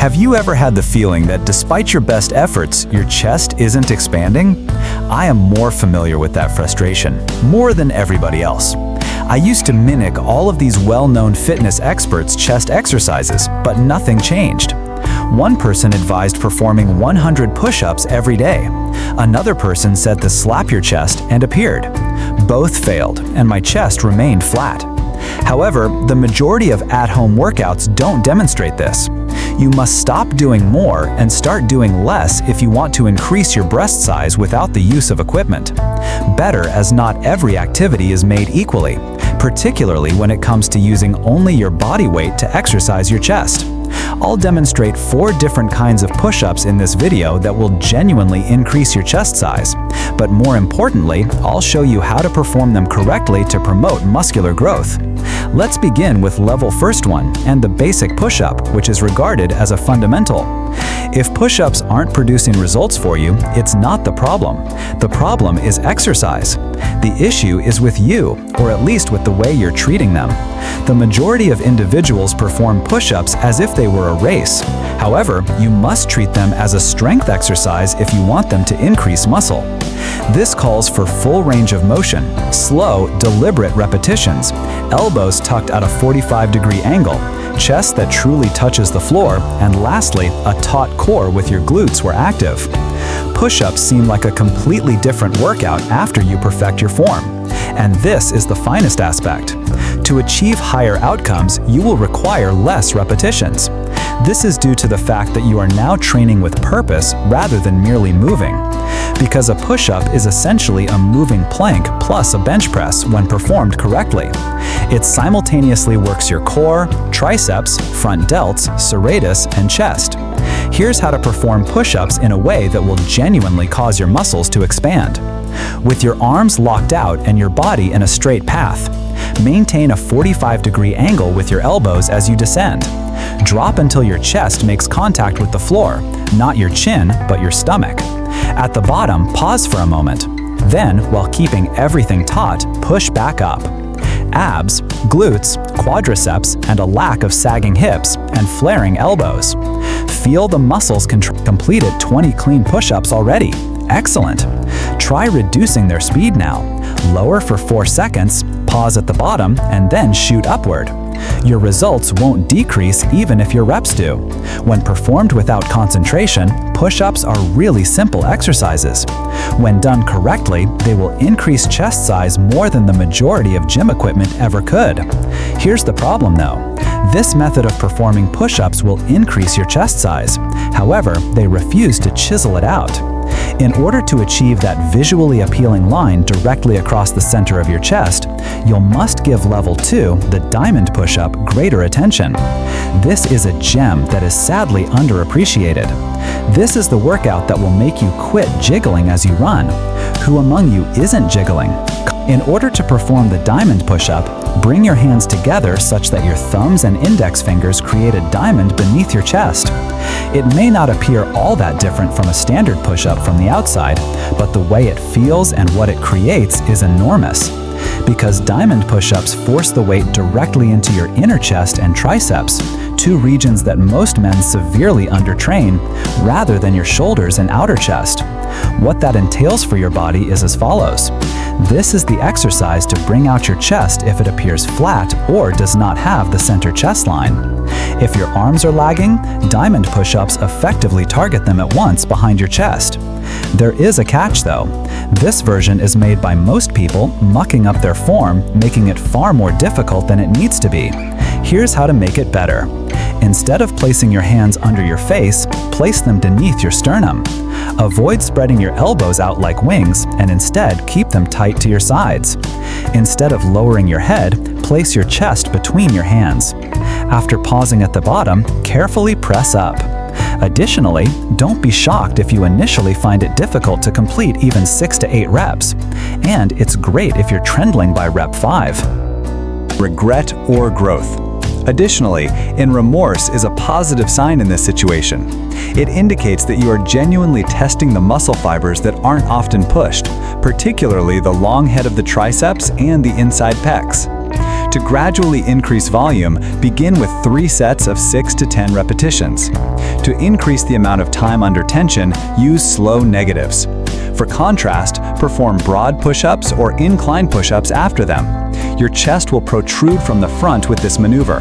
Have you ever had the feeling that despite your best efforts, your chest isn't expanding? I am more familiar with that frustration, more than everybody else. I used to mimic all of these well-known fitness experts' chest exercises, but nothing changed. One person advised performing 100 push-ups every day. Another person said to slap your chest and appeared. Both failed, and my chest remained flat. However, the majority of at-home workouts don't demonstrate this. You must stop doing more and start doing less if you want to increase your breast size without the use of equipment. Better, as not every activity is made equally, particularly when it comes to using only your body weight to exercise your chest. I'll demonstrate 4 different kinds of push-ups in this video that will genuinely increase your chest size. But more importantly, I'll show you how to perform them correctly to promote muscular growth. Let's begin with level first one and the basic push-up, which is regarded as a fundamental. If push-ups aren't producing results for you, it's not the problem. The problem is exercise. The issue is with you, or at least with the way you're treating them. The majority of individuals perform push-ups as if they were a race. However, you must treat them as a strength exercise if you want them to increase muscle. This calls for full range of motion, slow, deliberate repetitions, elbows tucked at a 45-degree angle, chest that truly touches the floor, and lastly, a taut core with your glutes were active. Push-ups seem like a completely different workout after you perfect your form. And this is the finest aspect. To achieve higher outcomes, you will require less repetitions. This is due to the fact that you are now training with purpose rather than merely moving. Because a push-up is essentially a moving plank plus a bench press when performed correctly. It simultaneously works your core, triceps, front delts, serratus, and chest. Here's how to perform push-ups in a way that will genuinely cause your muscles to expand. With your arms locked out and your body in a straight path, maintain a 45-degree angle with your elbows as you descend. Drop until your chest makes contact with the floor, not your chin, but your stomach. At the bottom, pause for a moment. Then, while keeping everything taut, push back up. Abs, glutes, quadriceps, and a lack of sagging hips and flaring elbows. Feel the muscles completed 20 clean push-ups already. Excellent. Try reducing their speed now. Lower for 4 seconds, pause at the bottom, and then shoot upward. Your results won't decrease even if your reps do. When performed without concentration, push-ups are really simple exercises. When done correctly, they will increase chest size more than the majority of gym equipment ever could. Here's the problem though. This method of performing push-ups will increase your chest size. However, they refuse to chisel it out. In order to achieve that visually appealing line directly across the center of your chest, you'll must give level 2, the diamond push-up, greater attention. This is a gem that is sadly underappreciated. This is the workout that will make you quit jiggling as you run. Who among you isn't jiggling? In order to perform the diamond push-up, bring your hands together such that your thumbs and index fingers create a diamond beneath your chest. It may not appear all that different from a standard push-up from the outside, but the way it feels and what it creates is enormous. Because diamond push-ups force the weight directly into your inner chest and triceps, 2 regions that most men severely undertrain, rather than your shoulders and outer chest. What that entails for your body is as follows. This is the exercise to bring out your chest if it appears flat or does not have the center chest line. If your arms are lagging, diamond push-ups effectively target them at once behind your chest. There is a catch though. This version is made by most people mucking up their form, making it far more difficult than it needs to be. Here's how to make it better. Instead of placing your hands under your face, place them beneath your sternum. Avoid spreading your elbows out like wings and instead keep them tight to your sides. Instead of lowering your head, place your chest between your hands. After pausing at the bottom, carefully press up. Additionally, don't be shocked if you initially find it difficult to complete even 6 to 8 reps. And it's great if you're trembling by rep 5. Regret or growth. Additionally, remorse is a positive sign in this situation. It indicates that you are genuinely testing the muscle fibers that aren't often pushed, particularly the long head of the triceps and the inside pecs. To gradually increase volume, begin with 3 sets of 6 to 10 repetitions. To increase the amount of time under tension, use slow negatives. For contrast, perform broad push-ups or incline push-ups after them. Your chest will protrude from the front with this maneuver.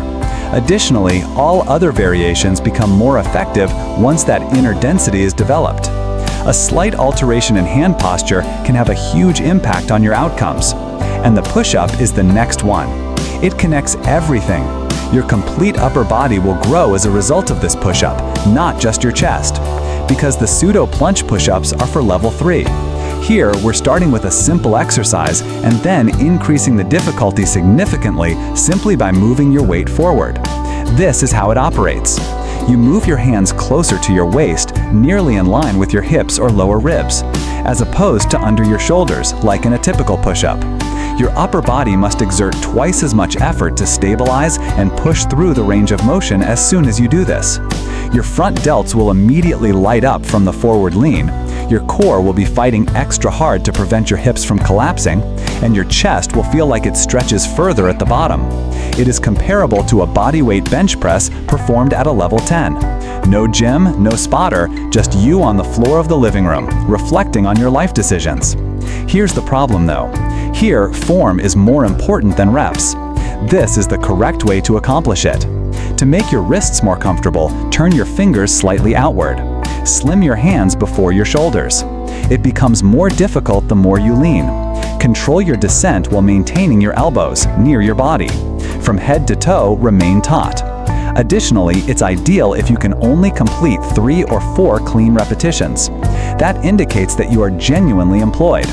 Additionally, all other variations become more effective once that inner density is developed. A slight alteration in hand posture can have a huge impact on your outcomes. And the push-up is the next one. It connects everything. Your complete upper body will grow as a result of this push-up, not just your chest. Because the pseudo plunge push-ups are for level 3. Here, we're starting with a simple exercise and then increasing the difficulty significantly simply by moving your weight forward. This is how it operates. You move your hands closer to your waist, nearly in line with your hips or lower ribs, as opposed to under your shoulders, like in a typical push-up. Your upper body must exert twice as much effort to stabilize and push through the range of motion as soon as you do this. Your front delts will immediately light up from the forward lean. Your core will be fighting extra hard to prevent your hips from collapsing, and your chest will feel like it stretches further at the bottom. It is comparable to a bodyweight bench press performed at a level 10. No gym, no spotter, just you on the floor of the living room, reflecting on your life decisions. Here's the problem though. Here, form is more important than reps. This is the correct way to accomplish it. To make your wrists more comfortable, turn your fingers slightly outward. Slim your hands before your shoulders. It becomes more difficult the more you lean. Control your descent while maintaining your elbows near your body. From head to toe, remain taut. Additionally, it's ideal if you can only complete 3 or 4 clean repetitions. That indicates that you are genuinely employed.